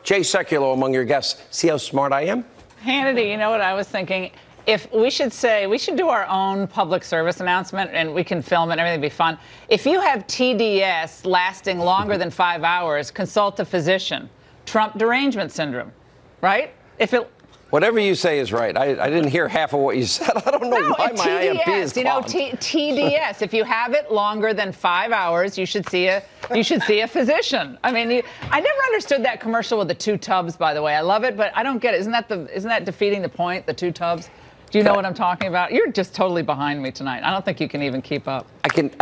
Jay Sekulow among your guests. See how smart I am? Hannity, you know what I was thinking? If we should do our own public service announcement, and we can film it and everything, be fun. If you have TDS lasting longer than 5 hours, consult a physician. Trump derangement syndrome, right? Whatever you say is right. I didn't hear half of what you said. I don't know why my IMP is clogged. TDS. If you have it longer than 5 hours, you should see a physician. I mean, I never understood that commercial with the 2 tubs. By the way, I love it, but I don't get it. Isn't that defeating the point? The 2 tubs. Do you know what I'm talking about? You're just totally behind me tonight. I don't think you can even keep up.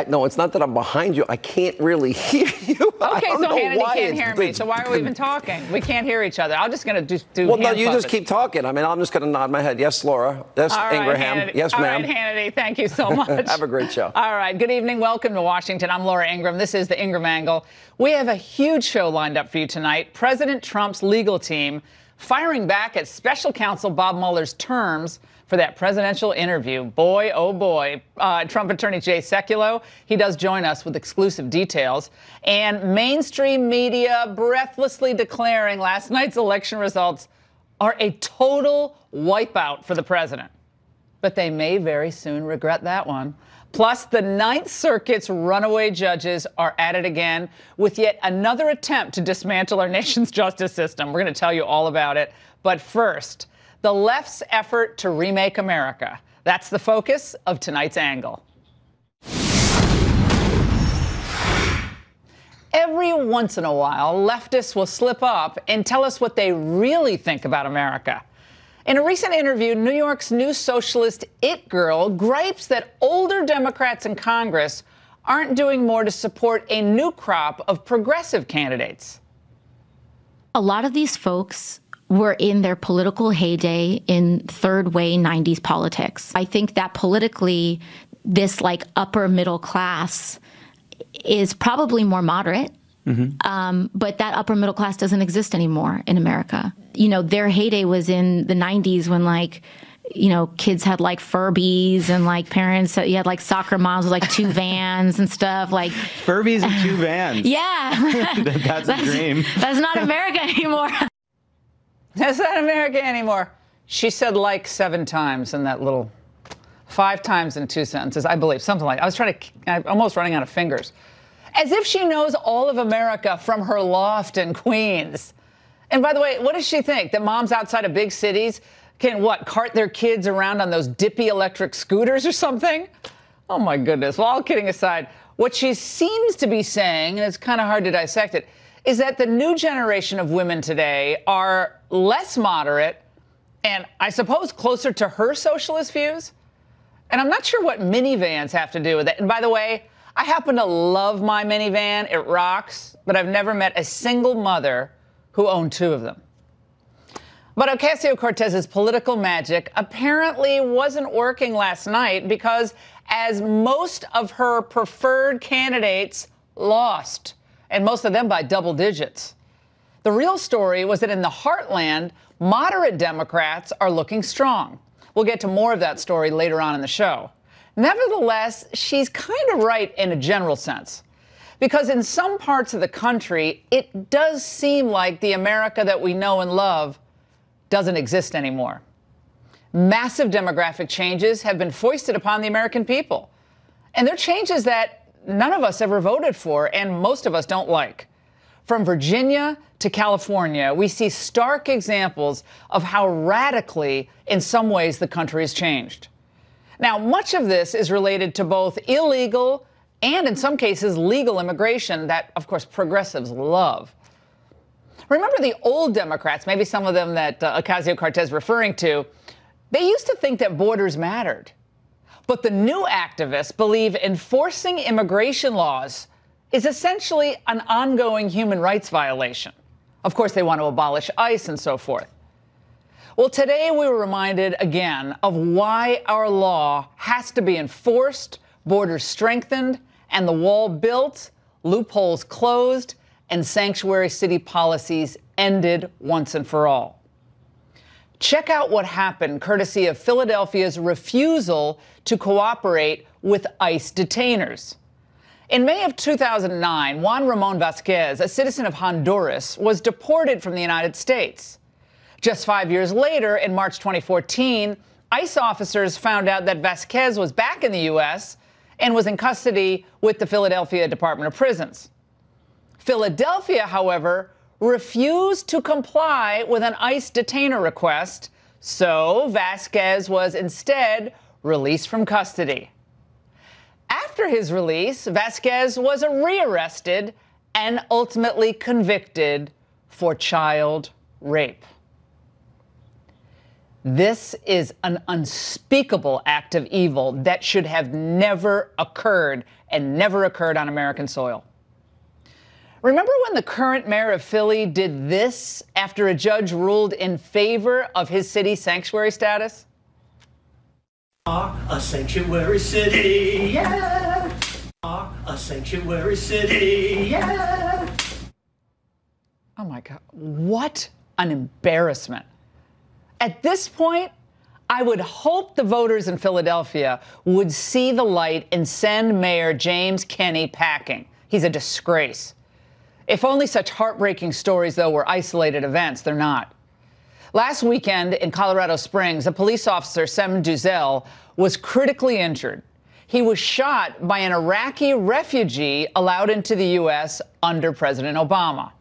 No, it's not that I'm behind you. I can't really hear you. Okay, so Hannity can't hear me. So why are we even talking? We can't hear each other. I'm just going to do Well, no, you just keep talking. I mean, I'm just going to nod my head. Yes, Laura. Yes, Ingraham. Hannity. Yes, ma'am. All right, Hannity, thank you so much. Have a great show. All right, good evening. Welcome to Washington. I'm Laura Ingraham. This is the Ingraham Angle. We have a huge show lined up for you tonight. President Trump's legal team firing back at special counsel Bob Mueller's terms for that presidential interview. Boy, oh boy. Trump attorney Jay Sekulow, he does join us with exclusive details. And mainstream media breathlessly declaring last night's election results are a total wipeout for the president. But they may very soon regret that one. Plus, the Ninth Circuit's runaway judges are at it again with yet another attempt to dismantle our nation's justice system. We're going to tell you all about it. But first, the left's effort to remake America. That's the focus of tonight's angle. Every once in a while, leftists will slip up and tell us what they really think about America. In a recent interview, New York's new socialist it girl gripes that older Democrats in Congress aren't doing more to support a new crop of progressive candidates. A lot of these folks were in their political heyday in third way 90s politics. I think that politically, this upper middle class is probably more moderate. But that upper middle class doesn't exist anymore in America. You know, their heyday was in the 90s when kids had Furbies and parents, you had soccer moms with 2 vans and stuff Furbies and 2 vans. Yeah. That's a dream. That's not America anymore. That's not America anymore. She said 7 times in that little 5 times in 2 sentences, I believe, something like that. I'm almost running out of fingers. As if she knows all of America from her loft in Queens. And by the way, what does she think? That moms outside of big cities can, cart their kids around on those dippy electric scooters or something? Oh, my goodness. Well, all kidding aside, what she seems to be saying, and it's kind of hard to dissect it, is that the new generation of women today are less moderate and, I suppose, closer to her socialist views. And I'm not sure what minivans have to do with it. And by the way, I happen to love my minivan. It rocks. But I've never met a single mother who owned 2 of them. But Ocasio-Cortez's political magic apparently wasn't working last night because, as most of her preferred candidates lost, and most of them by double digits. The real story was that in the heartland, moderate Democrats are looking strong. We'll get to more of that story later on in the show. Nevertheless, she's kind of right in a general sense, because in some parts of the country, it does seem like the America that we know and love doesn't exist anymore. Massive demographic changes have been foisted upon the American people, and they're changes that none of us ever voted for, and most of us don't like. From Virginia to California, we see stark examples of how radically, in some ways, the country has changed. Now, much of this is related to both illegal and, in some cases, legal immigration that, of course, progressives love. Remember the old Democrats, maybe some of them that Ocasio-Cortez is referring to, they used to think that borders mattered. But the new activists believe enforcing immigration laws is essentially an ongoing human rights violation. Of course, they want to abolish ICE and so forth. Well, today we were reminded again of why our law has to be enforced, borders strengthened, and the wall built, loopholes closed, and sanctuary city policies ended once and for all. Check out what happened courtesy of Philadelphia's refusal to cooperate with ICE detainers. In May of 2009, Juan Ramon Vasquez, a citizen of Honduras, was deported from the United States. Just 5 years later, in March 2014, ICE officers found out that Vasquez was back in the U.S. and was in custody with the Philadelphia Department of Prisons. Philadelphia, however, refused to comply with an ICE detainer request, so Vasquez was instead released from custody. After his release, Vasquez was rearrested and ultimately convicted for child rape. This is an unspeakable act of evil that should have never occurred and never occurred on American soil. Remember when the current mayor of Philly did this after a judge ruled in favor of his city's sanctuary status? A sanctuary city, yeah. A sanctuary city, yeah. Oh my God, what an embarrassment. At this point, I would hope the voters in Philadelphia would see the light and send Mayor James Kenney packing. He's a disgrace. If only such heartbreaking stories, though, were isolated events. They're not. Last weekend in Colorado Springs, a police officer, Sem Duzel, was critically injured. He was shot by an Iraqi refugee allowed into the U.S. under President Obama.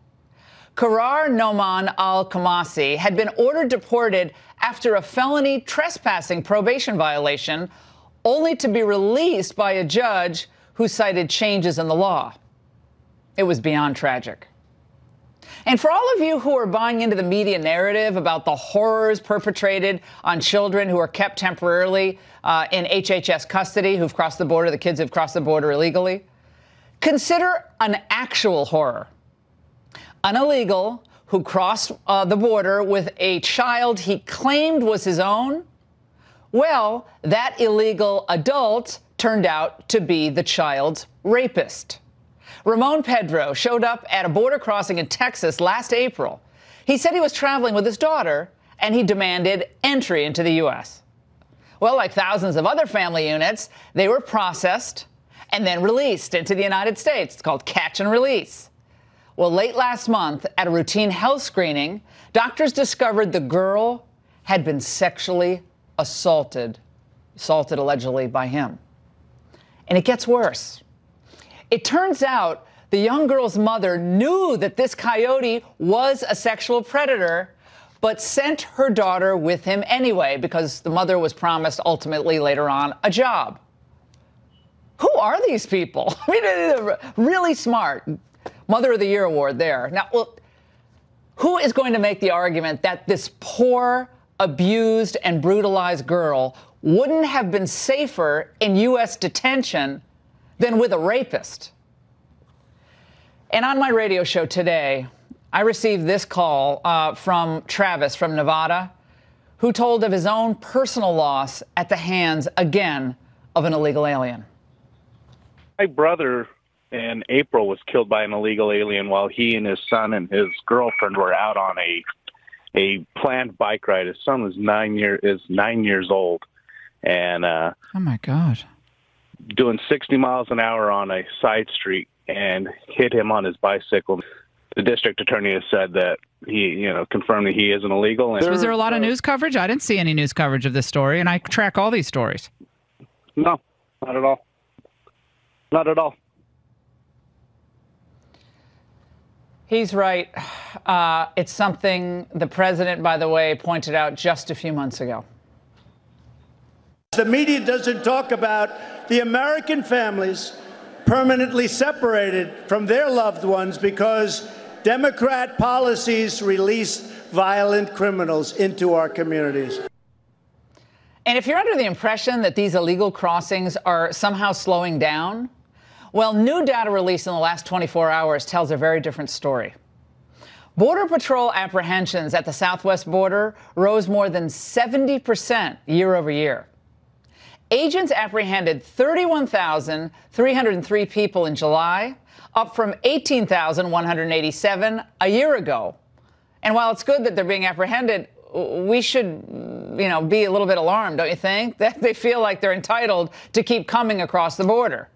Karar Noman al-Khamasi had been ordered deported after a felony trespassing probation violation, only to be released by a judge who cited changes in the law. It was beyond tragic. And for all of you who are buying into the media narrative about the horrors perpetrated on children who are kept temporarily in HHS custody, who've crossed the border, the kids who've crossed the border illegally, consider an actual horror. An illegal who crossed the border with a child he claimed was his own. Well, that illegal adult turned out to be the child's rapist. Ramon Pedro showed up at a border crossing in Texas last April. He said he was traveling with his daughter, and he demanded entry into the U.S. Well, like thousands of other family units, they were processed and then released into the United States. It's called catch and release. Well, late last month, at a routine health screening, doctors discovered the girl had been sexually assaulted allegedly by him. And it gets worse. It turns out the young girl's mother knew that this coyote was a sexual predator, but sent her daughter with him anyway because the mother was promised ultimately later on a job. Who are these people? I mean, they're really smart. Mother of the Year award there. Now, well, who is going to make the argument that this poor, abused, and brutalized girl wouldn't have been safer in U.S. detention than with a rapist? And on my radio show today, I received this call from Travis from Nevada, who told of his own personal loss at the hands, again, of an illegal alien. My brother in April was killed by an illegal alien while he and his son and his girlfriend were out on a planned bike ride. His son was 9 years old, and oh my God, doing 60 miles an hour on a side street and hit him on his bicycle. The district attorney has said that he, confirmed that he is an illegal. And was there a lot of news coverage? I didn't see any news coverage of this story, and I track all these stories. No, not at all. Not at all. He's right. It's something the president, by the way, pointed out just a few months ago. The media doesn't talk about the American families permanently separated from their loved ones because Democrat policies release violent criminals into our communities. And if you're under the impression that these illegal crossings are somehow slowing down, well, new data released in the last 24 hours tells a very different story. Border Patrol apprehensions at the southwest border rose more than 70% year over year. Agents apprehended 31,303 people in July, up from 18,187 a year ago. And while it's good that they're being apprehended, we should, be a little bit alarmed, don't you think? That they feel like they're entitled to keep coming across the border.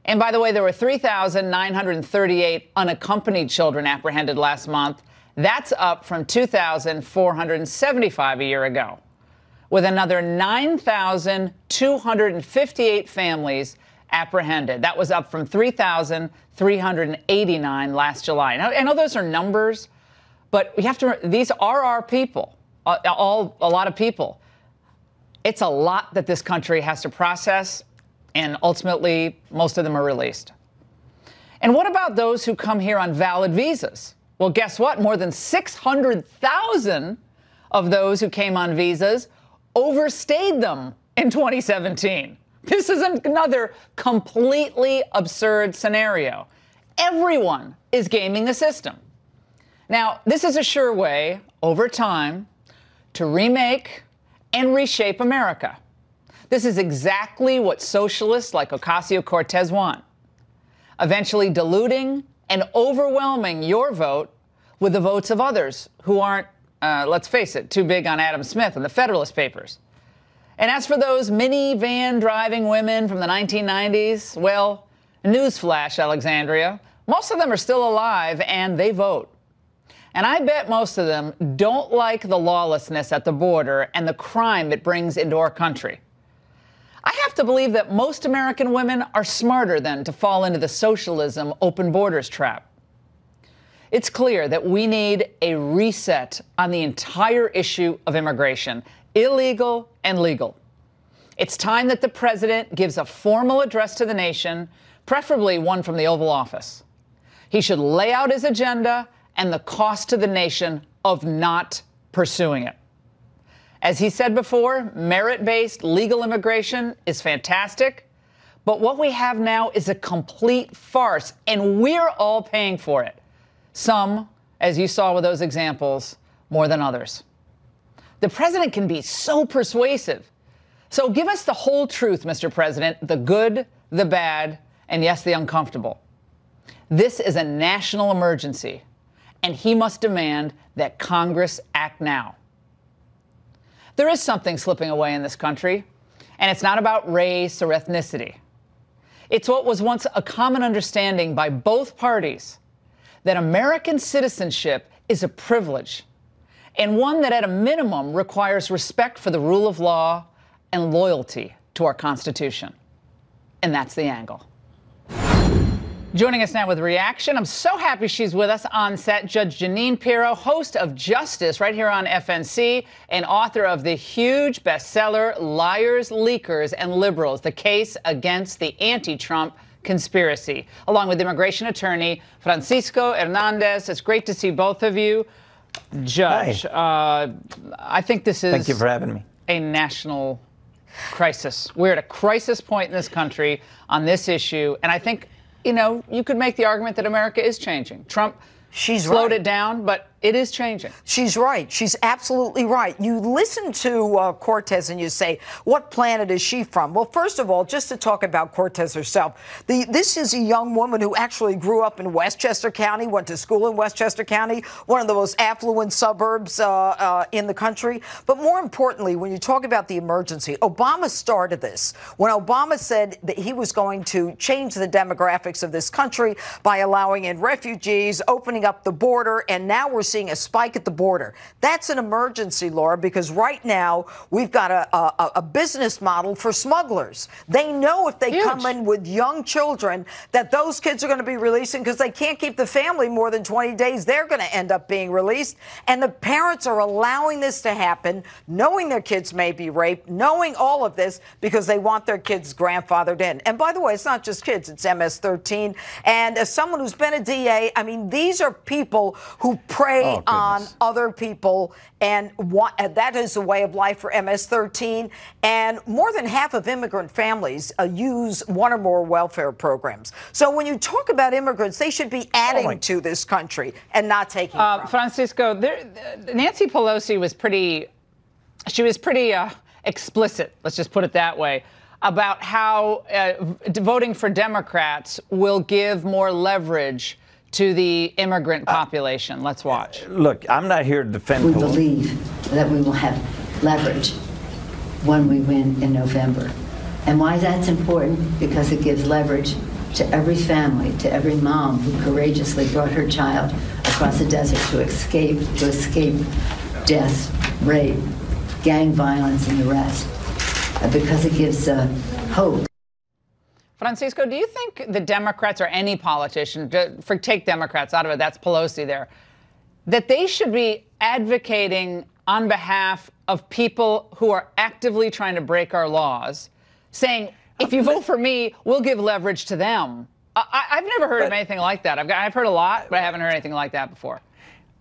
And by the way, there were 3,938 unaccompanied children apprehended last month. That's up from 2,475 a year ago, with another 9,258 families apprehended. That was up from 3,389 last July. Now, I know those are numbers, but we have to. These are our people, a lot of people. It's a lot that this country has to process, and ultimately, most of them are released. And what about those who come here on valid visas? Well, guess what? More than 600,000 of those who came on visas overstayed them in 2017. This is another completely absurd scenario. Everyone is gaming the system. Now, this is a sure way, over time, to remake and reshape America. This is exactly what socialists like Ocasio-Cortez want, eventually diluting and overwhelming your vote with the votes of others who aren't, let's face it, too big on Adam Smith and the Federalist Papers. And as for those minivan driving women from the 1990s, well, newsflash, Alexandria, most of them are still alive and they vote. And I bet most of them don't like the lawlessness at the border and the crime it brings into our country. I have to believe that most American women are smarter than to fall into the socialism open borders trap. It's clear that we need a reset on the entire issue of immigration, illegal and legal. It's time that the president gives a formal address to the nation, preferably one from the Oval Office. He should lay out his agenda and the cost to the nation of not pursuing it. As he said before, merit-based legal immigration is fantastic, but what we have now is a complete farce, and we're all paying for it. Some, as you saw with those examples, more than others. The president can be so persuasive. So give us the whole truth, Mr. President, the good, the bad, and yes, the uncomfortable. This is a national emergency, and he must demand that Congress act now. There is something slipping away in this country, and it's not about race or ethnicity. It's what was once a common understanding by both parties, that American citizenship is a privilege, and one that at a minimum requires respect for the rule of law and loyalty to our Constitution. And that's the angle. Joining us now with reaction, I'm so happy she's with us on set, Judge Jeanine Pirro, host of Justice right here on FNC and author of the huge bestseller, Liars, Leakers, and Liberals, the case against the anti-Trump conspiracy, along with immigration attorney Francisco Hernandez. It's great to see both of you. Judge, I think this is Thank you for having me. A national crisis. We're at a crisis point in this country on this issue, and I think you could make the argument that America is changing. Trump slowed it down, but it is changing. She's right. She's absolutely right. You listen to Cortez and you say, what planet is she from? Well, first of all, just to talk about Cortez herself, this is a young woman who actually grew up in Westchester County, went to school in Westchester County, one of the most affluent suburbs in the country. But more importantly, when you talk about the emergency, Obama started this. When Obama said that he was going to change the demographics of this country by allowing in refugees, opening up the border, and now we're seeing a spike at the border. That's an emergency, Laura, because right now we've got a business model for smugglers. They know if they come in with young children that those kids are going to be releasing because they can't keep the family more than 20 days. They're going to end up being released. And the parents are allowing this to happen, knowing their kids may be raped, knowing all of this because they want their kids grandfathered in. And by the way, it's not just kids, it's MS-13. And as someone who's been a DA, I mean, these are people who prey on other people, and that is a way of life for MS-13. And more than half of immigrant families use one or more welfare programs. So when you talk about immigrants, they should be adding to this country and not taking from. Francisco, Nancy Pelosi was pretty explicit, let's just put it that way, about how voting for Democrats will give more leverage to the immigrant population. Let's watch. Look, I'm not here to defend. We believe that we will have leverage when we win in November. And why that's important? Because it gives leverage to every family, to every mom who courageously brought her child across the desert to escape death, rape, gang violence, and the rest, because it gives hope. Francisco, do you think the Democrats or any politician, take Democrats out of it, that's Pelosi there, that they should be advocating on behalf of people who are actively trying to break our laws, saying, if you vote for me, we'll give leverage to them? I've never heard of anything like that. I've heard a lot, but I haven't heard anything like that before.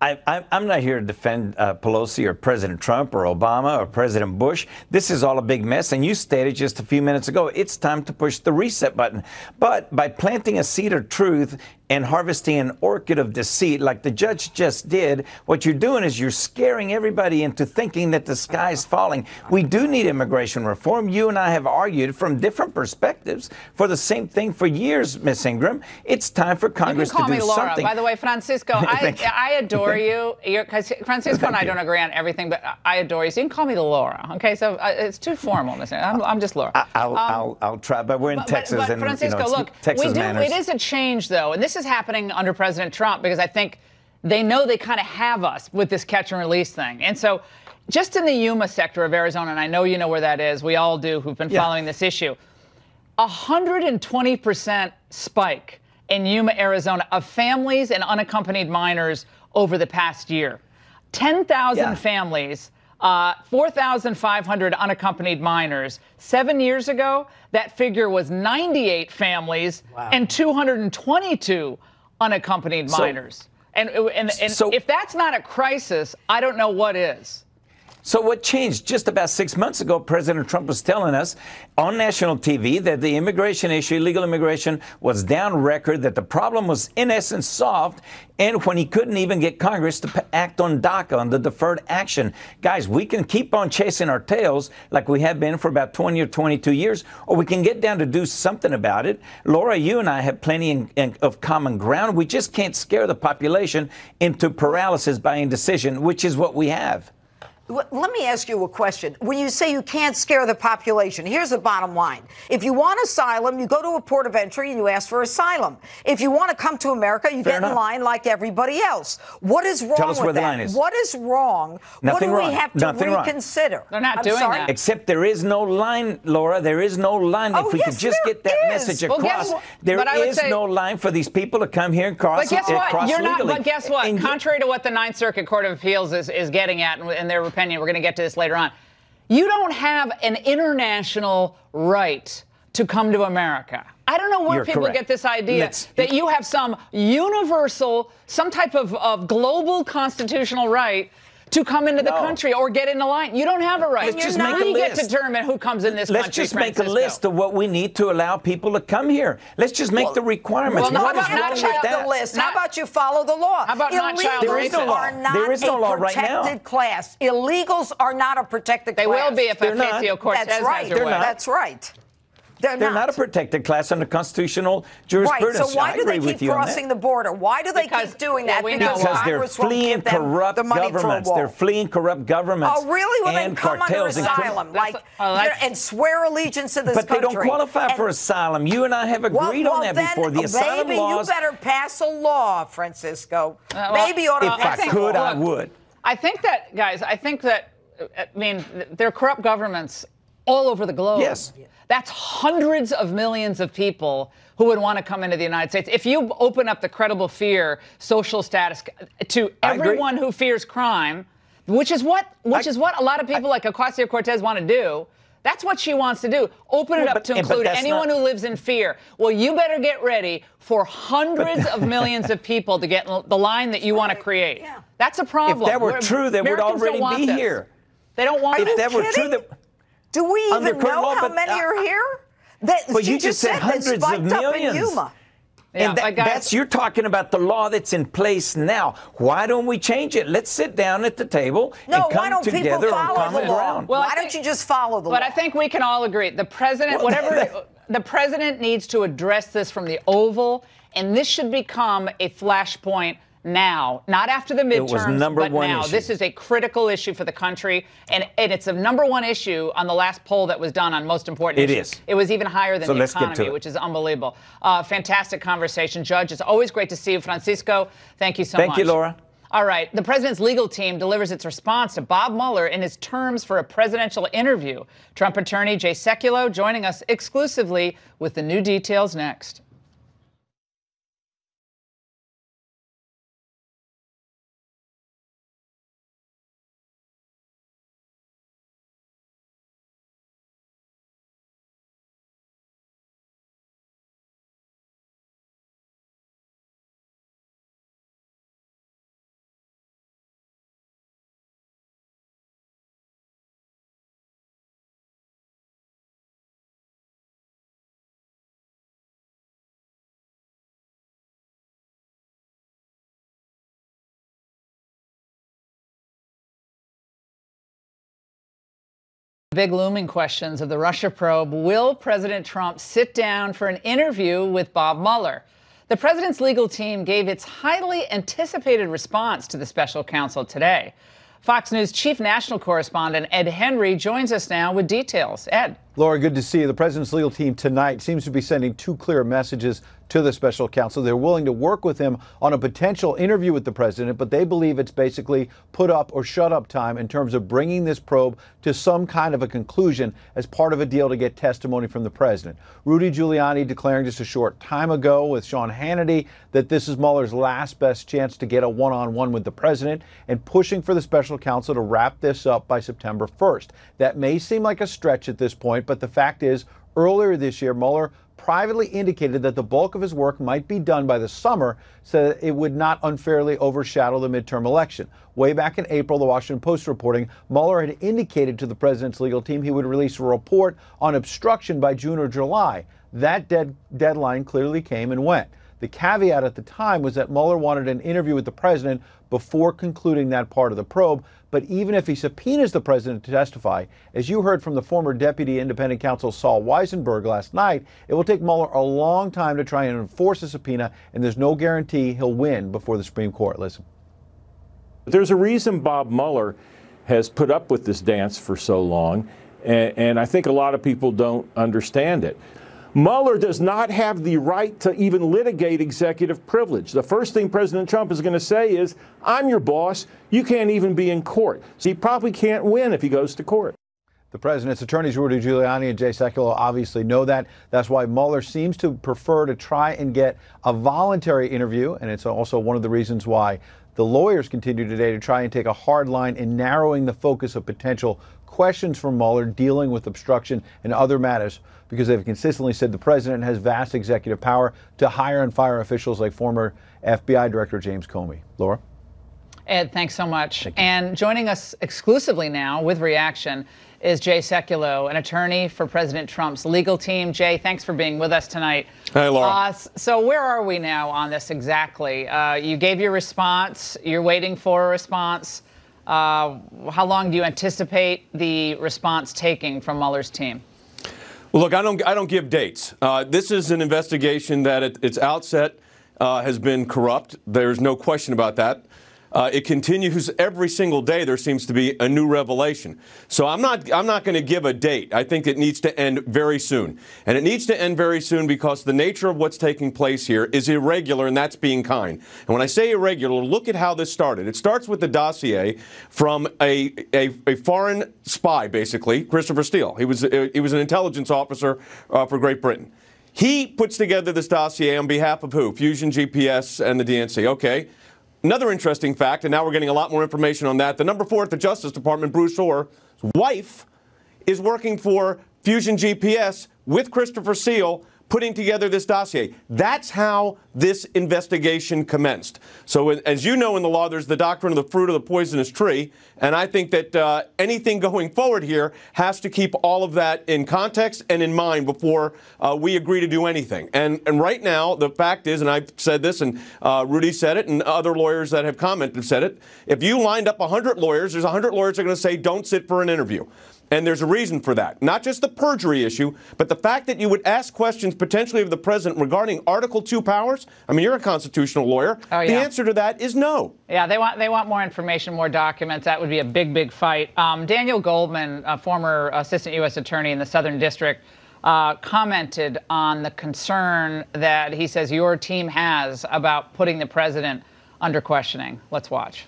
I'm not here to defend Pelosi or President Trump or Obama or President Bush. This is all a big mess. And you stated just a few minutes ago, it's time to push the reset button. But by planting a seed of truth and harvesting an orchid of deceit like the judge just did, what you're doing is you're scaring everybody into thinking that the sky's falling. We do need immigration reform. You and I have argued from different perspectives for the same thing for years, Miss Ingram. It's time for Congress to do something. You can call me Laura. By the way, Francisco, I adore you. Because Francisco and I don't agree on everything, but I adore you. So you can call me Laura. Okay, so it's too formal, Miss Ingram. I'm just Laura. I'll try, but we're in Texas, and Francisco, look, Texas manners. It is a change, though, and this is happening under President Trump because I think they know they kind of have us with this catch and release thing. And so just in the Yuma sector of Arizona, and I know you know where that is, we all do who've been following this issue, 120% spike in Yuma, Arizona of families and unaccompanied minors over the past year. 10,000 families, 4,500 unaccompanied minors. 7 years ago, that figure was 98 families and 222 unaccompanied minors. And if that's not a crisis, I don't know what is. So what changed? Just about 6 months ago, President Trump was telling us on national TV that the immigration issue, illegal immigration, was down record, that the problem was in essence solved, and when he couldn't even get Congress to act on DACA, on the deferred action. Guys, we can keep on chasing our tails like we have been for about 20 or 22 years, or we can get down to do something about it. Laura, you and I have plenty of common ground. We just can't scare the population into paralysis by indecision, which is what we have. Let me ask you a question. When you say you can't scare the population, here's the bottom line. If you want asylum, you go to a port of entry and you ask for asylum. If you want to come to America, you get in line like everybody else. What is wrong with that? Tell us where the line is. What is wrong? Nothing what do wrong. we have to Nothing reconsider? Wrong. They're not doing that. Except there is no line, Laura. There is no line. If we could just get that message across. There is no line for these people to come here and cross legally. But guess what? Contrary to what the Ninth Circuit Court of Appeals is getting at in their opinion, we're going to get to this later on. You don't have an international right to come to America. I don't know where people get this idea that you have some universal, some type of global constitutional right to come into the country or get in the line. You don't have a right. Let's just make a list. You get to determine who comes in this country. Let's just make a list of what we need to allow people to come here. Let's just make the requirements. Well, what is wrong with that? How about you follow the law? How about not child raising? There is no law right now. Protected class. Illegals are not a protected class. They will be if Ocasio-Cortez has her way. That's right. They're not a protected class under constitutional jurisprudence. Right, so why do they keep crossing the border? Why do they keep doing that? Because they're fleeing corrupt governments. They're fleeing corrupt governments. Oh, really? Well, then come under asylum, and swear allegiance to this country. But they don't qualify for asylum. You and I have agreed on that before. The asylum laws. Maybe you better pass a law, Francisco. Maybe you ought to pass a law. If I could, I would. I think that, guys, there are corrupt governments all over the globe. Yes. That's hundreds of millions of people who would want to come into the United States. If you open up the credible fear social status to everyone who fears crime, which is what a lot of people like Ocasio-Cortez want to do, that's what she wants to do. Open it up to include anyone who lives in fear. Well, you better get ready for hundreds of millions of people to get the line that you want to create. Yeah. That's a problem. If that were true, they would already be here. They don't want it. If that were true, do we even know how many are here? Well, you just said hundreds of millions. Yeah, and that's you're talking about the law that's in place now. Why don't we change it? Let's sit down at the table and come together on common ground. Well, why don't you just follow the law? But I think we can all agree. The president, the president needs to address this from the Oval, and this should become a flashpoint now, not after the midterms, It was number but one now. issue. This is a critical issue for the country, and it's a number one issue on the last poll that was done on most important It issues. is. It was even higher than So the let's get to economy, it. which is unbelievable. Fantastic conversation, Judge. It's always great to see you, Francisco. Thank you so much. Thank you, Laura. All right. The president's legal team delivers its response to Bob Mueller in his terms for a presidential interview. Trump attorney Jay Sekulow joining us exclusively with the new details next. Big looming questions of the Russia probe. Will President Trump sit down for an interview with Bob Mueller? The president's legal team gave its highly anticipated response to the special counsel today. Fox News chief national correspondent Ed Henry joins us now with details. Ed. Laura, good to see you. The president's legal team tonight seems to be sending two clear messages to the special counsel. They're willing to work with him on a potential interview with the president, but they believe it's basically put up or shut up time in terms of bringing this probe to some kind of a conclusion as part of a deal to get testimony from the president. Rudy Giuliani declaring just a short time ago with Sean Hannity that this is Mueller's last best chance to get a one-on-one with the president and pushing for the special counsel to wrap this up by September 1st. That may seem like a stretch at this point, but the fact is, earlier this year, Mueller privately indicated that the bulk of his work might be done by the summer so that it would not unfairly overshadow the midterm election. Way back in April, the Washington Post reporting, Mueller had indicated to the president's legal team he would release a report on obstruction by June or July. That deadline clearly came and went. The caveat at the time was that Mueller wanted an interview with the president before concluding that part of the probe. But even if he subpoenas the president to testify, as you heard from the former deputy independent counsel Saul Weisenberg last night, it will take Mueller a long time to try and enforce a subpoena, and there's no guarantee he'll win before the Supreme Court. Listen. There's a reason Bob Mueller has put up with this dance for so long, and I think a lot of people don't understand it. Mueller does not have the right to even litigate executive privilege. The first thing President Trump is going to say is, I'm your boss. You can't even be in court. So he probably can't win if he goes to court. The president's attorneys, Rudy Giuliani and Jay Sekulow, obviously know that. That's why Mueller seems to prefer to try and get a voluntary interview. And it's also one of the reasons why the lawyers continue today to try and take a hard line in narrowing the focus of potential questions from Mueller dealing with obstruction and other matters, because they've consistently said the president has vast executive power to hire and fire officials like former FBI Director James Comey. Laura? Ed, thanks so much. And joining us exclusively now with reaction is Jay Sekulow, an attorney for President Trump's legal team. Jay, thanks for being with us tonight. Hey, Laura. So where are we now on this exactly? You gave your response. You're waiting for a response. How long do you anticipate the response taking from Mueller's team? Well, look, I don't give dates. This is an investigation that at its outset has been corrupt. There's no question about that. It continues every single day. There seems to be a new revelation. So I'm not going to give a date. I think it needs to end very soon. And it needs to end very soon because the nature of what's taking place here is irregular, and that's being kind. And when I say irregular, look at how this started. It starts with the dossier from a foreign spy, basically, Christopher Steele. He was an intelligence officer for Great Britain. He puts together this dossier on behalf of who? Fusion GPS and the DNC. Okay. Another interesting fact, and now we're getting a lot more information on that, the number 4 at the Justice Department, Bruce Orr's wife, is working for Fusion GPS with Christopher Steele, putting together this dossier. That's how this investigation commenced. So as you know in the law, there's the doctrine of the fruit of the poisonous tree, and I think that anything going forward here has to keep all of that in context and in mind before we agree to do anything. And right now, the fact is, and I've said this, and Rudy said it, and other lawyers that have commented have said it, if you lined up 100 lawyers, there's 100 lawyers that are going to say don't sit for an interview. And there's a reason for that. Not just the perjury issue, but the fact that you would ask questions potentially of the president regarding Article 2 powers. I mean, you're a constitutional lawyer. Oh, yeah. The answer to that is no. Yeah, they want more information, more documents. That would be a big, big fight. Daniel Goldman, a former assistant U.S. attorney in the Southern District, commented on the concern that he says your team has about putting the president under questioning. Let's watch.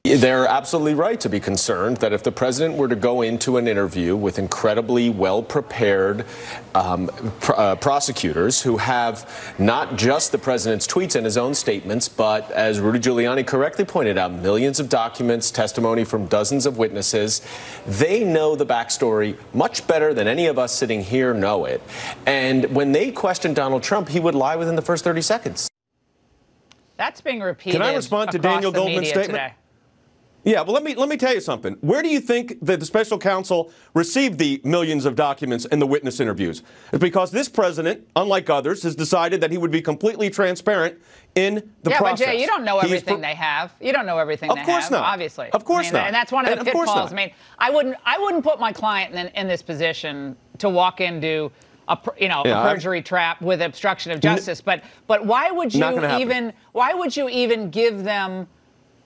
They're absolutely right to be concerned that if the president were to go into an interview with incredibly well-prepared prosecutors who have not just the president's tweets and his own statements, but, as Rudy Giuliani correctly pointed out, millions of documents, testimony from dozens of witnesses, they know the backstory much better than any of us sitting here know it. And when they questioned Donald Trump, he would lie within the first 30 seconds. That's being repeated. Can I respond to Daniel Goldman's statement? Today. Yeah, well, let me tell you something. Where do you think that the special counsel received the millions of documents and the witness interviews? It's because this president, unlike others, has decided that he would be completely transparent in the process. Yeah, but Jay, you don't know everything they have. You don't know everything they have. Of course not. Obviously. Of course not. And that's one of the pitfalls. I mean, I wouldn't put my client in this position to walk into a perjury trap with obstruction of justice. But why would you even give them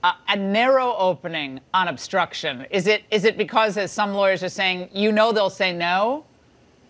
a narrow opening on obstruction? Is it because, as some lawyers are saying, they'll say no?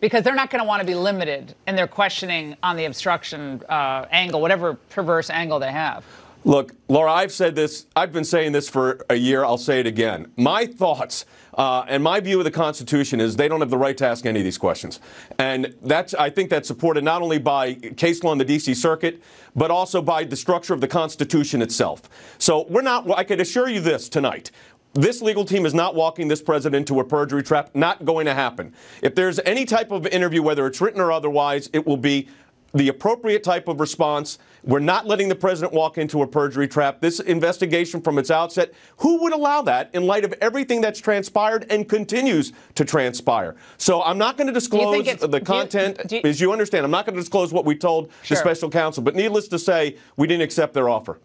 Because they're not going to want to be limited in their questioning on the obstruction angle, whatever perverse angle they have. Look, Laura, I've said this. I've been saying this for a year. I'll say it again. My thoughts and my view of the Constitution is they don't have the right to ask any of these questions. And I think that's supported not only by case law in the D.C. Circuit, but also by the structure of the Constitution itself. So I could assure you this tonight. This legal team is not walking this president into a perjury trap. Not going to happen. If there's any type of interview, whether it's written or otherwise, it will be the appropriate type of response. We're not letting the president walk into a perjury trap. This investigation from its outset, who would allow that in light of everything that's transpired and continues to transpire? So I'm not going to disclose the content. As you understand, I'm not going to disclose what we told the special counsel. But needless to say, we didn't accept their offer.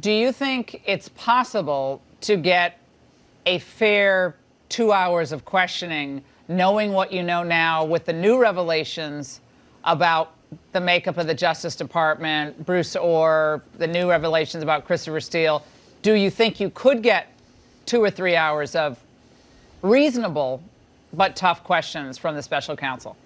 Do you think it's possible to get a fair 2 hours of questioning, knowing what you know now with the new revelations about the makeup of the Justice Department, Bruce Orr, the new revelations about Christopher Steele? Do you think you could get 2 or 3 hours of reasonable but tough questions from the special counsel?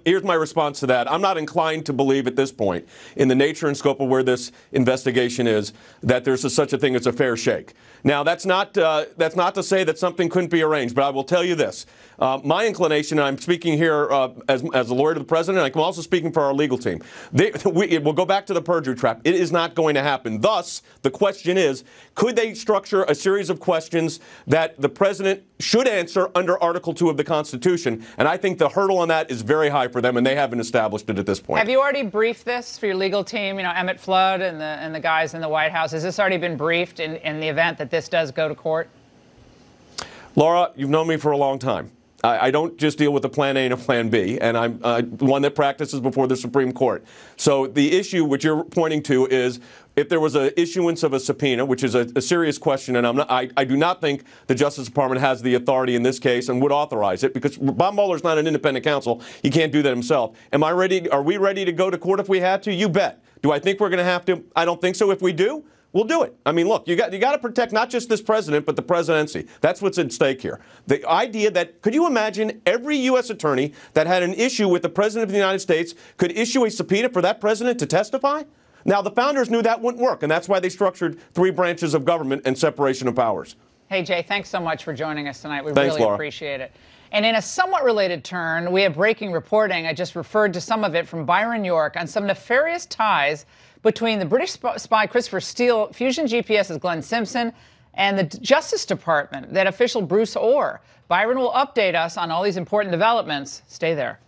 Here's my response to that. I'm not inclined to believe at this point, in the nature and scope of where this investigation is, that there's such a thing as a fair shake. Now, that's not to say that something couldn't be arranged, but I will tell you this. My inclination, and I'm speaking here as a lawyer to the president, and I'm also speaking for our legal team. We'll go back to the perjury trap. It is not going to happen. Thus, the question is, could they structure a series of questions that the president should answer under Article 2 of the Constitution? And I think the hurdle on that is very high for them, and they haven't established it at this point. Have you already briefed this for your legal team? Emmett Flood and the guys in the White House. Has this already been briefed in the event that this does go to court? Laura, you've known me for a long time. I don't just deal with a plan A and a plan B, and I'm one that practices before the Supreme Court. So the issue which you're pointing to is if there was an issuance of a subpoena, which is a serious question, and I do not think the Justice Department has the authority in this case and would authorize it, because Bob Mueller's not an independent counsel. He can't do that himself. Are we ready to go to court if we had to? You bet. Do I think we're going to have to? I don't think so. If we do, we'll do it. I mean, look, you got to protect not just this president, but the presidency. That's what's at stake here. The idea that, could you imagine every U.S. attorney that had an issue with the president of the United States could issue a subpoena for that president to testify? Now, the founders knew that wouldn't work, and that's why they structured 3 branches of government and separation of powers. Hey, Jay, thanks so much for joining us tonight. We Thanks, really Laura. appreciate it. And in a somewhat related turn, we have breaking reporting. I just referred to some of it from Byron York on some nefarious ties between the British spy Christopher Steele, Fusion GPS's Glenn Simpson, and the Justice Department, that official Bruce Orr. Byron will update us on all these important developments. Stay there.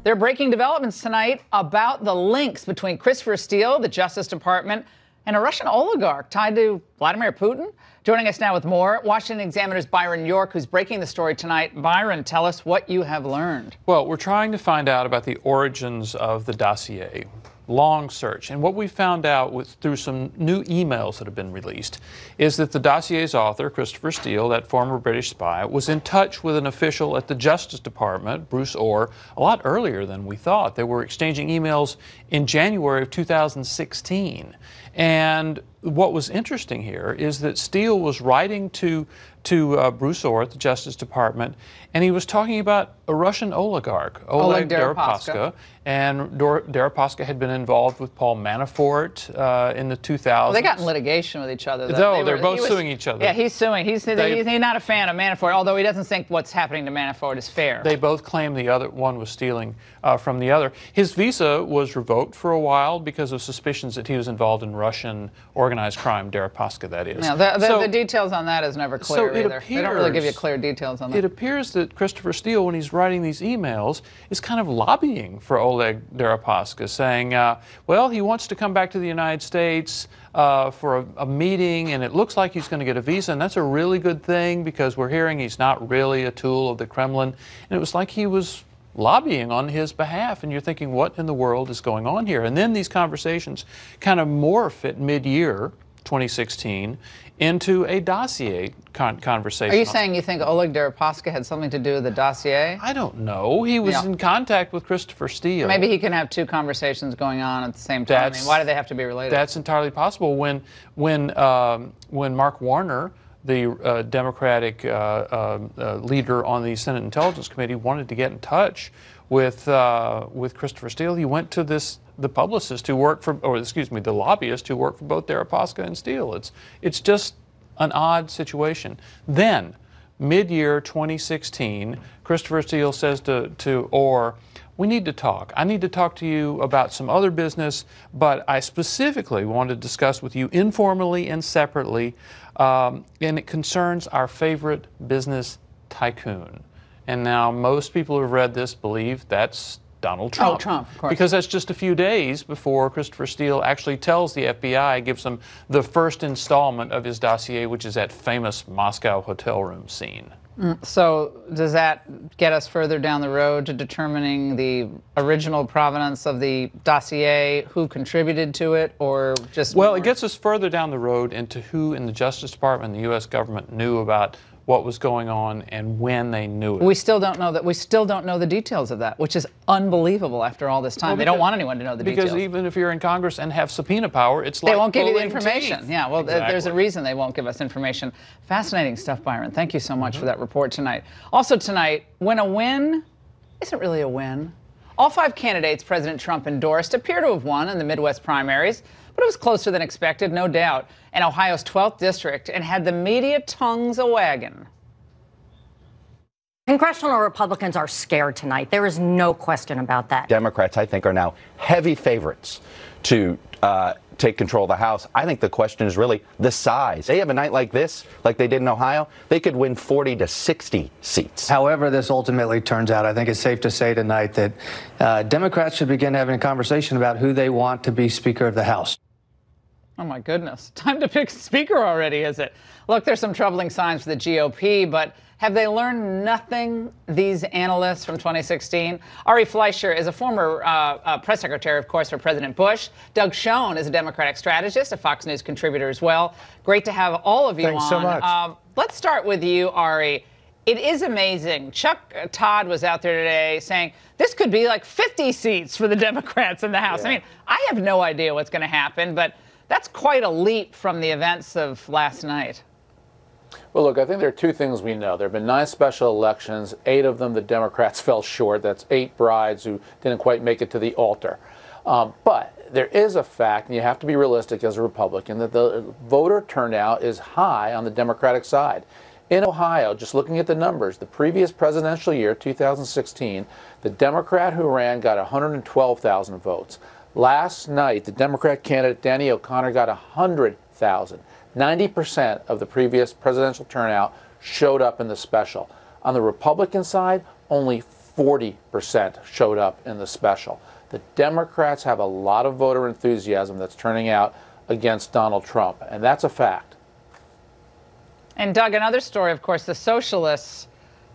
There are breaking developments tonight about the links between Christopher Steele, the Justice Department, and a Russian oligarch tied to Vladimir Putin. Joining us now with more, Washington Examiner's Byron York, who's breaking the story tonight. Byron, tell us what you have learned. Well, we're trying to find out about the origins of the dossier. Long search. And what we found out through some new emails that have been released is that the dossier's author, Christopher Steele, that former British spy, was in touch with an official at the Justice Department, Bruce Orr, a lot earlier than we thought. They were exchanging emails in January of 2016. And what was interesting here is that Steele was writing to Bruce Orr at the Justice Department, and he was talking about a Russian oligarch, Oleg Deripaska. And Deripaska had been involved with Paul Manafort in the 2000s. Well, they got in litigation with each other. No, they're both suing each other. Yeah, he's suing. He's not a fan of Manafort, although he doesn't think what's happening to Manafort is fair. They both claim the other one was stealing from the other. His visa was revoked for a while because of suspicions that he was involved in Russian organized crime, Deripaska, that is. Now, the details on that is never clear either. They don't really give you clear details on that. It appears that Christopher Steele, when he's writing these emails, is kind of lobbying for Oleg Deripaska, saying, well, he wants to come back to the United States for a meeting, and it looks like he's going to get a visa, and that's a really good thing because we're hearing he's not really a tool of the Kremlin. And it was like he was lobbying on his behalf, and you're thinking, what in the world is going on here? And then these conversations kind of morph at mid-year 2016 into a dossier conversation. Are you saying you think Oleg Deripaska had something to do with the dossier? I don't know. He was in contact with Christopher Steele. Maybe he can have two conversations going on at the same time. I mean, why do they have to be related? That's entirely possible. When Mark Warner, the Democratic leader on the Senate Intelligence Committee, wanted to get in touch with Christopher Steele, he went to the publicist who worked for, the lobbyist who worked for both Deripaska and Steele. It's just an odd situation. Then, mid-year 2016, Christopher Steele says to Orr, we need to talk. I need to talk to you about some other business, but I specifically want to discuss with you informally and separately, and it concerns our favorite business tycoon. And now most people who have read this believe that's Donald Trump. Oh, Trump, of course. Because that's just a few days before Christopher Steele actually tells the FBI, gives them the first installment of his dossier, which is that famous Moscow hotel room scene. So does that get us further down the road to determining the original provenance of the dossier, who contributed to it, or just... Well, it gets us further down the road into who in the Justice Department and the U.S. government knew about what was going on and when they knew it. We still don't know that. We still don't know the details of that, which is unbelievable after all this time. Well, they don't want anyone to know the details. Because even if you're in Congress and have subpoena power, it's like they won't give you the pulling information. teeth. Yeah, well, Exactly. There's a reason they won't give us information. Fascinating stuff, Byron. Thank you so much for that report tonight. Also tonight, when a win isn't really a win. All 5 candidates President Trump endorsed appear to have won in the Midwest primaries, but it was closer than expected, no doubt, in Ohio's 12th district, and had the media tongues a-wagging. Congressional Republicans are scared tonight. There is no question about that. Democrats, I think, are now heavy favorites to take control of the House. I think the question is really the size. They have a night like this, like they did in Ohio, they could win 40 to 60 seats. However this ultimately turns out, I think it's safe to say tonight that Democrats should begin having a conversation about who they want to be Speaker of the House. Oh, my goodness. Time to pick Speaker already, is it? Look, there's some troubling signs for the GOP, but have they learned nothing, these analysts from 2016? Ari Fleischer is a former press secretary, of course, for President Bush. Doug Schoen is a Democratic strategist, a Fox News contributor as well. Great to have all of you on. Thanks so much. Let's start with you, Ari. It is amazing. Chuck Todd was out there today saying this could be like 50 seats for the Democrats in the House. Yeah. I mean, I have no idea what's going to happen, but that's quite a leap from the events of last night. Well, look, I think there are two things we know. There have been 9 special elections. 8 of them, the Democrats fell short. That's 8 brides who didn't quite make it to the altar. But there is a fact, and you have to be realistic as a Republican, that the voter turnout is high on the Democratic side. In Ohio, just looking at the numbers, the previous presidential year, 2016, the Democrat who ran got 112,000 votes. Last night, the Democrat candidate, Danny O'Connor, got 100,000. 90% of the previous presidential turnout showed up in the special. On the Republican side, only 40% showed up in the special. The Democrats have a lot of voter enthusiasm that's turning out against Donald Trump, and that's a fact. And Doug, another story, of course, the socialists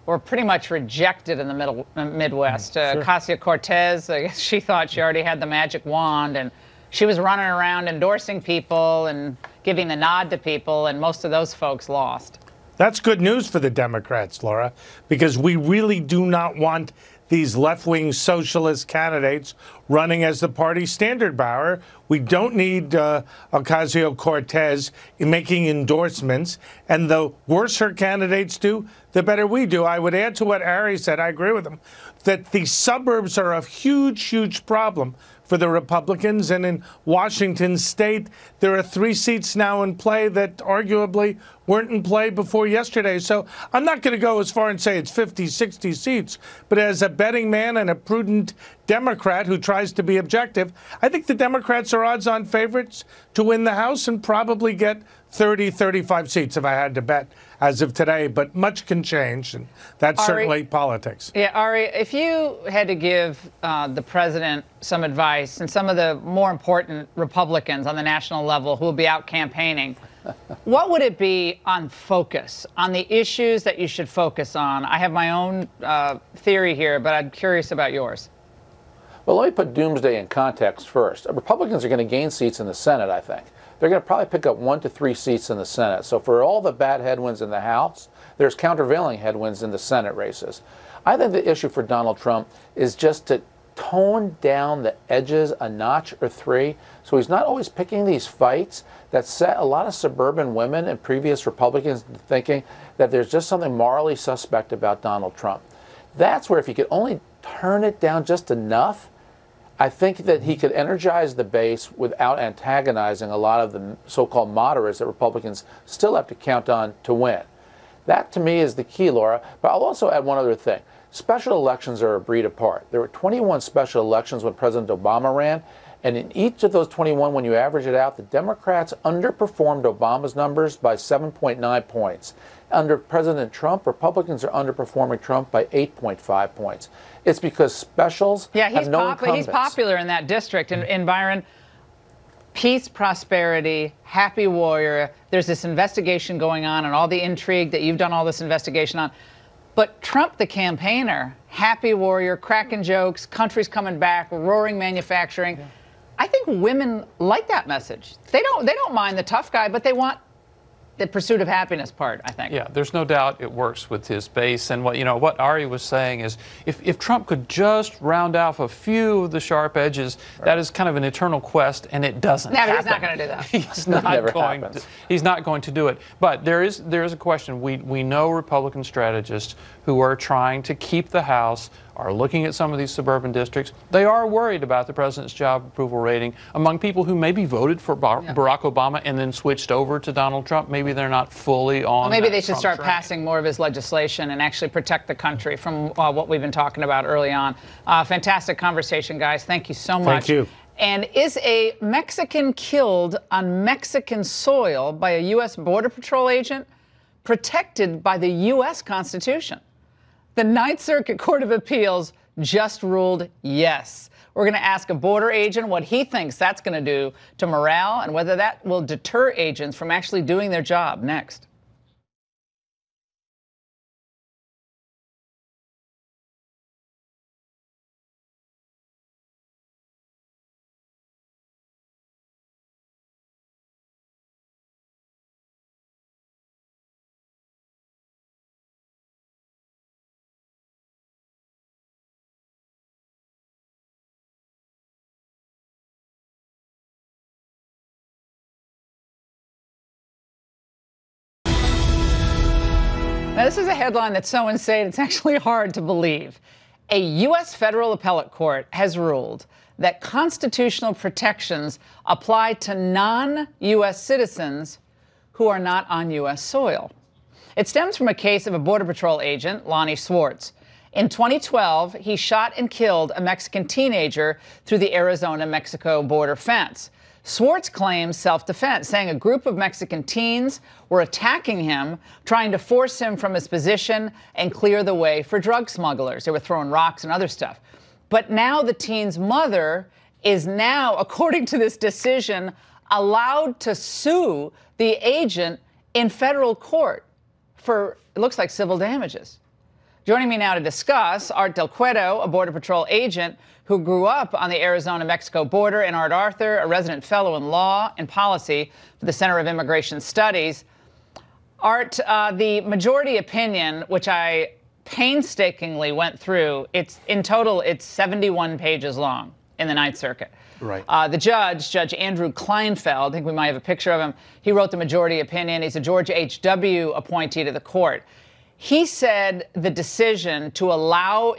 were pretty much rejected in the Midwest. Ocasio-Cortez, I guess she thought she already had the magic wand, and she was running around endorsing people and giving the nod to people, and most of those folks lost. That's good news for the Democrats, Laura, because we really do not want these left-wing socialist candidates running as the party standard bearer. We don't need Ocasio-Cortez making endorsements. And the worse her candidates do, the better we do. I would add to what Ari said, I agree with him, that the suburbs are a huge, huge problem for the Republicans. And in Washington state, there are 3 seats now in play that arguably weren't in play before yesterday. So I'm not going to go as far and say it's 50, 60 seats. But as a betting man and a prudent Democrat who tries to be objective, I think the Democrats are odds-on favorites to win the House and probably get 30, 35 seats if I had to bet as of today. But much can change, and that's Ari, certainly politics. Yeah, Ari, if you had to give the president some advice and some of the more important Republicans on the national level who will be out campaigning, what would it be on focus, on the issues that you should focus on? I have my own theory here, but I'm curious about yours. Well, let me put doomsday in context first. Republicans are going to gain seats in the Senate, I think. They're going to probably pick up 1 to 3 seats in the Senate. So for all the bad headwinds in the House, there's countervailing headwinds in the Senate races. I think the issue for Donald Trump is just to tone down the edges a notch or 3, so he's not always picking these fights that set a lot of suburban women and previous Republicans thinking that there's just something morally suspect about Donald Trump. That's where if he could only turn it down just enough, I think that he could energize the base without antagonizing a lot of the so-called moderates that Republicans still have to count on to win. That, to me, is the key, Laura. But I'll also add one other thing. Special elections are a breed apart. There were 21 special elections when President Obama ran, and in each of those 21, when you average it out, the Democrats underperformed Obama's numbers by 7.9 points. Under President Trump, Republicans are underperforming Trump by 8.5 points. It's because specials have no incumbents. He's popular in that district. And Byron, peace, prosperity, happy warrior. There's this investigation going on and all the intrigue that you've done all this investigation on. But Trump, the campaigner, happy warrior, cracking jokes, country's coming back, roaring manufacturing. Yeah. I think women like that message. They don't mind the tough guy, but they want the pursuit of happiness part, I think. Yeah, there's no doubt it works with his base. And what Ari was saying is if Trump could just round off a few of the sharp edges, right, that is kind of an eternal quest, and it doesn't happen. He's not going to do that. He's not going to do it. But there is a question. We know Republican strategists who are trying to keep the House, are looking at some of these suburban districts. They are worried about the president's job approval rating among people who maybe voted for Barack Obama and then switched over to Donald Trump. Maybe they're not fully on. Well, maybe they should start passing more of his legislation and actually protect the country from what we've been talking about early on. Fantastic conversation, guys. Thank you so much. Thank you. And is a Mexican killed on Mexican soil by a U.S. Border Patrol agent protected by the U.S. Constitution? The Ninth Circuit Court of Appeals just ruled yes. We're going to ask a border agent what he thinks that's going to do to morale and whether that will deter agents from actually doing their job next. Now, this is a headline that's so insane, it's actually hard to believe. A U.S. federal appellate court has ruled that constitutional protections apply to non-U.S. citizens who are not on U.S. soil. It stems from a case of a Border Patrol agent, Lonnie Swartz. In 2012, he shot and killed a Mexican teenager through the Arizona-Mexico border fence. Swartz claims self-defense, saying a group of Mexican teens were attacking him, trying to force him from his position and clear the way for drug smugglers. They were throwing rocks and other stuff. But now the teen's mother is now, according to this decision, allowed to sue the agent in federal court for, it looks like, civil damages. Joining me now to discuss, Art Del Cueto, a Border Patrol agent who grew up on the Arizona-Mexico border, and Art Arthur, a resident fellow in law and policy for the Center of Immigration Studies. Art, the majority opinion, which I painstakingly went through, it's 71 pages long in the Ninth Circuit. Right. The judge, Judge Andrew Kleinfeld, I think we might have a picture of him, he wrote the majority opinion. He's a George H.W. appointee to the court. He said the decision to allow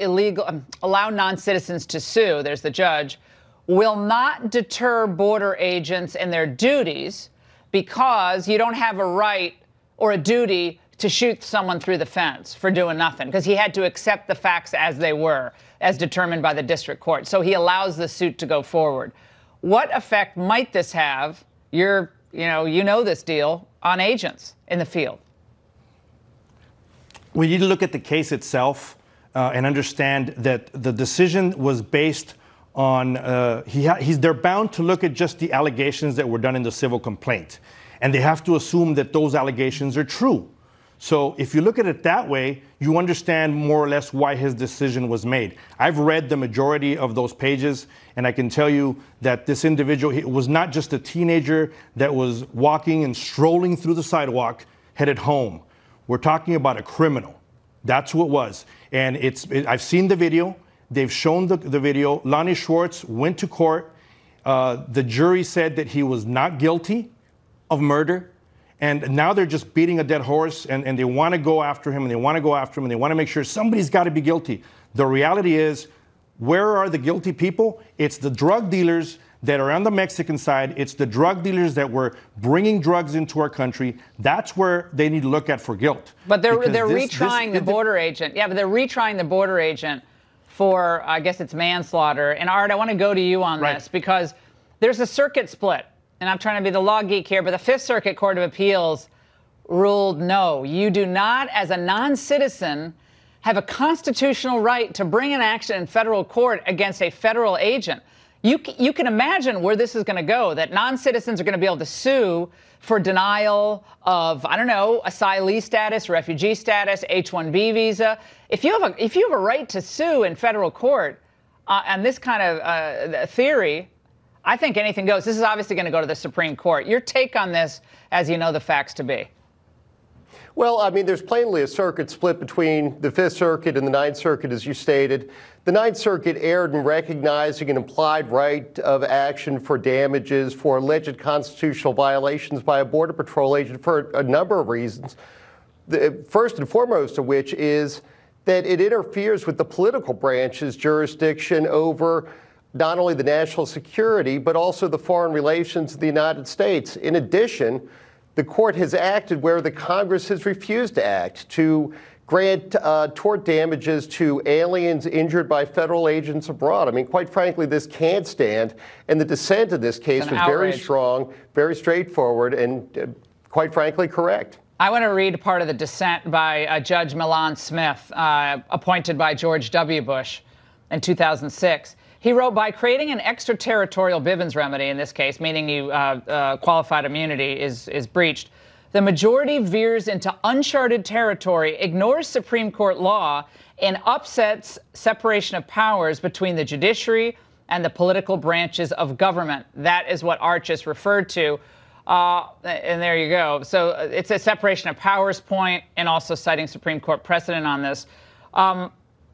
non-citizens to sue, there's the judge, will not deter border agents in their duties because you don't have a right or a duty to shoot someone through the fence for doing nothing, because he had to accept the facts as they were, as determined by the district court. So he allows the suit to go forward. What effect might this have, you know this deal, on agents in the field? We need to look at the case itself and understand that the decision was based on, they're bound to look at just the allegations that were done in the civil complaint. And they have to assume that those allegations are true. So if you look at it that way, you understand more or less why his decision was made. I've read the majority of those pages, and I can tell you that this individual, he was not just a teenager that was walking and strolling through the sidewalk headed home. We're talking about a criminal. That's who it was. And I've seen the video. They've shown the video. Lonnie Schwartz went to court. The jury said that he was not guilty of murder. And now they're just beating a dead horse, and they want to go after him, and they want to go after him, and they want to make sure somebody's got to be guilty. The reality is, where are the guilty people? It's the drug dealers that are on the Mexican side. It's the drug dealers that were bringing drugs into our country. That's where they need to look at for guilt. But they're retrying the border agent. Yeah, but they're retrying the border agent for, I guess it's manslaughter. And Art, I want to go to you on this because there's a circuit split. And I'm trying to be the law geek here, but the Fifth Circuit Court of Appeals ruled no. You do not, as a non-citizen, have a constitutional right to bring an action in federal court against a federal agent. You can imagine where this is going to go, that non-citizens are going to be able to sue for denial of, I don't know, asylee status, refugee status, H-1B visa. If you have a right to sue in federal court on this kind of theory, I think anything goes. This is obviously going to go to the Supreme Court. Your take on this, as you know the facts to be? Well, I mean, there's plainly a circuit split between the Fifth Circuit and the Ninth Circuit, as you stated. The Ninth Circuit erred in recognizing an implied right of action for damages for alleged constitutional violations by a Border Patrol agent for a number of reasons. The first and foremost of which is that it interferes with the political branch's jurisdiction over not only the national security, but also the foreign relations of the United States. In addition, the court has acted where the Congress has refused to act, to grant tort damages to aliens injured by federal agents abroad. I mean, quite frankly, this can't stand. And the dissent in this case was very strong, very straightforward, and quite frankly, correct. I want to read part of the dissent by Judge Milan Smith, appointed by George W. Bush in 2006. He wrote, by creating an extraterritorial Bivens remedy in this case, meaning you qualified immunity is breached, the majority veers into uncharted territory, ignores Supreme Court law, and upsets separation of powers between the judiciary and the political branches of government. That is what Art just referred to. And there you go. So it's a separation of powers point, and also citing Supreme Court precedent on this.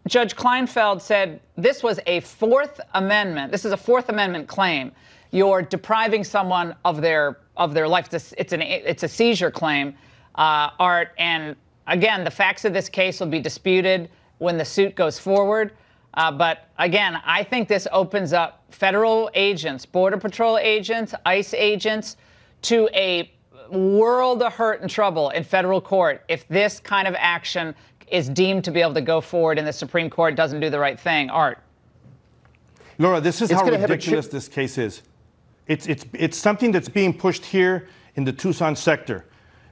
Judge Kleinfeld said this was a Fourth Amendment. This is a Fourth Amendment claim. You're depriving someone of their life. It's a seizure claim, Art. And again, the facts of this case will be disputed when the suit goes forward. But again, I think this opens up federal agents, Border Patrol agents, ICE agents, to a world of hurt and trouble in federal court if this kind of action is deemed to be able to go forward and the Supreme Court doesn't do the right thing. Art. Laura, this is how ridiculous this case is. It's something that's being pushed here in the Tucson sector.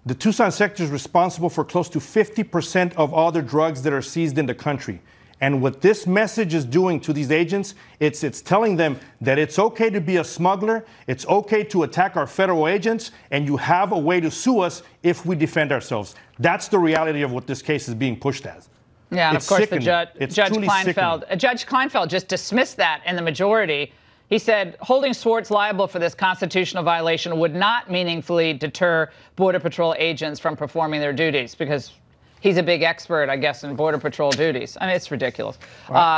The Tucson sector is responsible for close to 50% of all the drugs that are seized in the country. And what this message is doing to these agents, it's telling them that it's okay to be a smuggler, it's okay to attack our federal agents, and you have a way to sue us if we defend ourselves. That's the reality of what this case is being pushed as. Yeah, and it's of course sickening. Judge Kleinfeld just dismissed that in the majority. He said holding Swartz liable for this constitutional violation would not meaningfully deter Border Patrol agents from performing their duties because he's a big expert, I guess, in Border Patrol duties. I mean, it's ridiculous.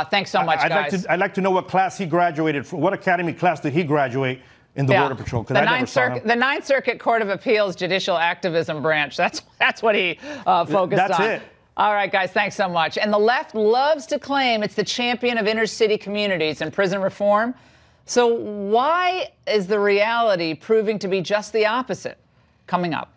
Thanks so much, guys. I'd like to know what class he graduated from. What academy class did he graduate in the Border Patrol? The Ninth Circuit Court of Appeals Judicial Activism Branch. That's what he focused on. That's it. All right, guys, thanks so much. And the left loves to claim it's the champion of inner city communities and prison reform. So why is the reality proving to be just the opposite? Coming up.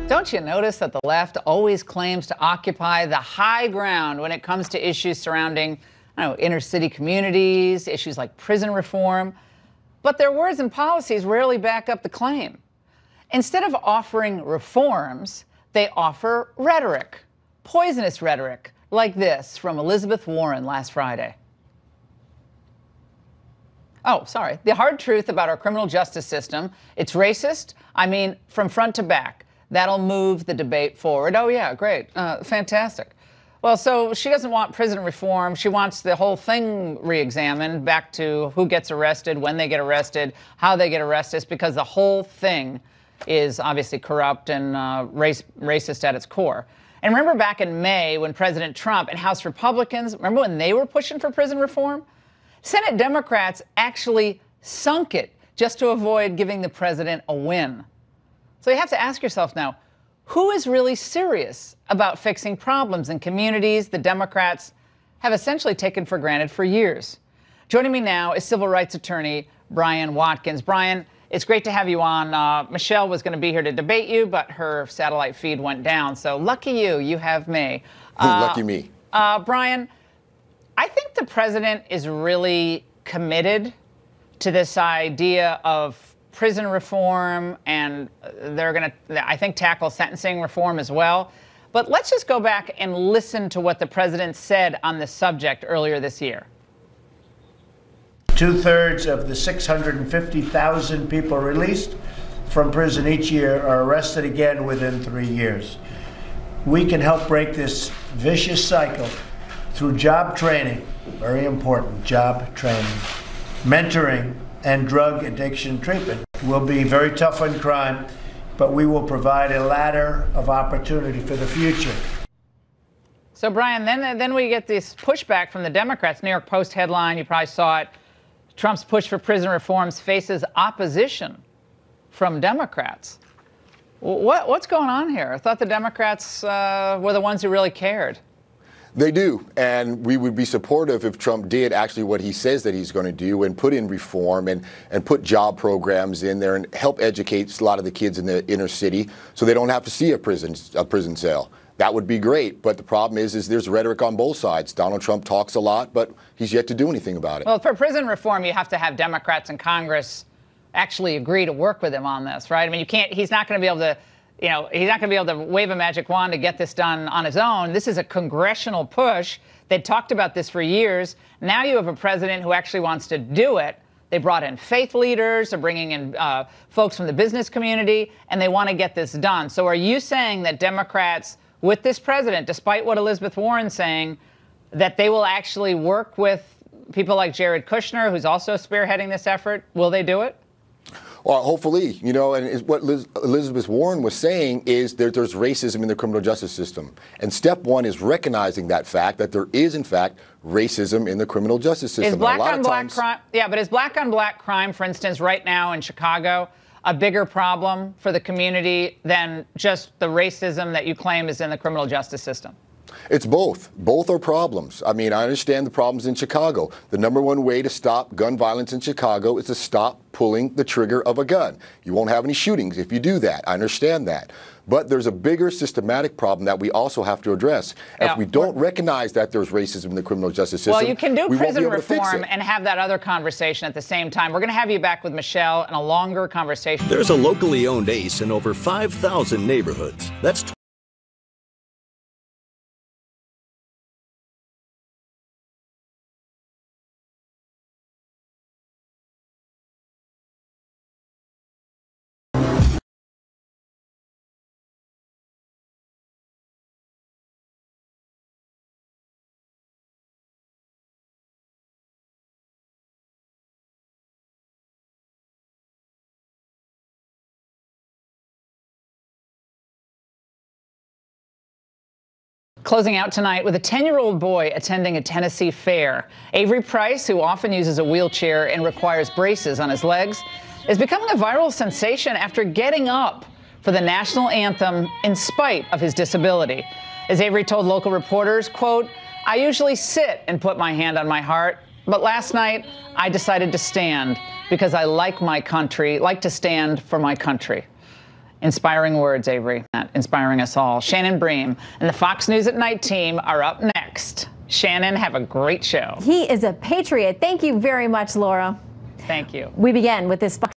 Don't you notice that the left always claims to occupy the high ground when it comes to issues surrounding, inner city communities, issues like prison reform? But their words and policies rarely back up the claim. Instead of offering reforms, they offer rhetoric, poisonous rhetoric, like this from Elizabeth Warren last Friday. Oh, sorry. The hard truth about our criminal justice system, it's racist, from front to back. That'll move the debate forward. Oh, yeah, great. Fantastic. Well, so she doesn't want prison reform. She wants the whole thing re-examined back to who gets arrested, when they get arrested, how they get arrested, because the whole thing is obviously corrupt and racist at its core. And remember back in May when President Trump and House Republicans, remember when they were pushing for prison reform? Senate Democrats actually sunk it just to avoid giving the president a win. So you have to ask yourself now, who is really serious about fixing problems in communities the Democrats have essentially taken for granted for years? Joining me now is civil rights attorney Brian Watkins. Brian, it's great to have you on. Michelle was going to be here to debate you, but her satellite feed went down. So lucky you, you have me. Lucky me. Brian, I think the president is really committed to this idea of prison reform, and they're going to, I think, tackle sentencing reform as well. But let's just go back and listen to what the president said on this subject earlier this year. 2/3 of the 650,000 people released from prison each year are arrested again within 3 years. We can help break this vicious cycle through job training, very important, job training, mentoring, and drug addiction treatment. We'll be very tough on crime, but we will provide a ladder of opportunity for the future. So, Brian, then we get this pushback from the Democrats. New York Post headline, you probably saw it. Trump's push for prison reforms faces opposition from Democrats. What's going on here? I thought the Democrats were the ones who really cared. They do, and we would be supportive if Trump did actually what he says that he's going to do and put in reform and put job programs in there and help educate a lot of the kids in the inner city so they don't have to see a prison cell. That would be great, but the problem is there's rhetoric on both sides. Donald Trump talks a lot, but he's yet to do anything about it. Well, for prison reform, you have to have Democrats in Congress actually agree to work with him on this, right? I mean, he's not going to be able to he's not going to be able to wave a magic wand to get this done on his own. This is a congressional push. They'd talked about this for years. Now you have a president who actually wants to do it. They brought in faith leaders, they're bringing in folks from the business community, and they want to get this done. So are you saying that Democrats, with this president, despite what Elizabeth Warren's saying, that they will actually work with people like Jared Kushner, who's also spearheading this effort? Will they do it? Well, hopefully, you know, and what Elizabeth Warren was saying is that there's racism in the criminal justice system. And step one is recognizing that fact, that there is, in fact, racism in the criminal justice system. Is black on black crime, but is black on black crime, for instance, right now in Chicago, a bigger problem for the community than just the racism that you claim is in the criminal justice system? It's both. Both are problems. I mean, I understand the problems in Chicago. The number one way to stop gun violence in Chicago is to stop pulling the trigger of a gun. You won't have any shootings if you do that. I understand that. But there's a bigger systematic problem that we also have to address. If we don't recognize that there's racism in the criminal justice system, well, you can do prison reform it. and have that other conversation at the same time. We're going to have you back with Michelle and a longer conversation. There's a locally owned ACE in over 5,000 neighborhoods. That's Closing out tonight with a 10-year-old boy attending a Tennessee fair. Avery Price, who often uses a wheelchair and requires braces on his legs, is becoming a viral sensation after getting up for the national anthem in spite of his disability. As Avery told local reporters, quote, "I usually sit and put my hand on my heart, but last night I decided to stand because I like my country, like to stand for my country." Inspiring words, Avery, inspiring us all. Shannon Bream and the Fox News at Night team are up next. Shannon, have a great show. He is a patriot. Thank you very much, Laura. Thank you. We begin with this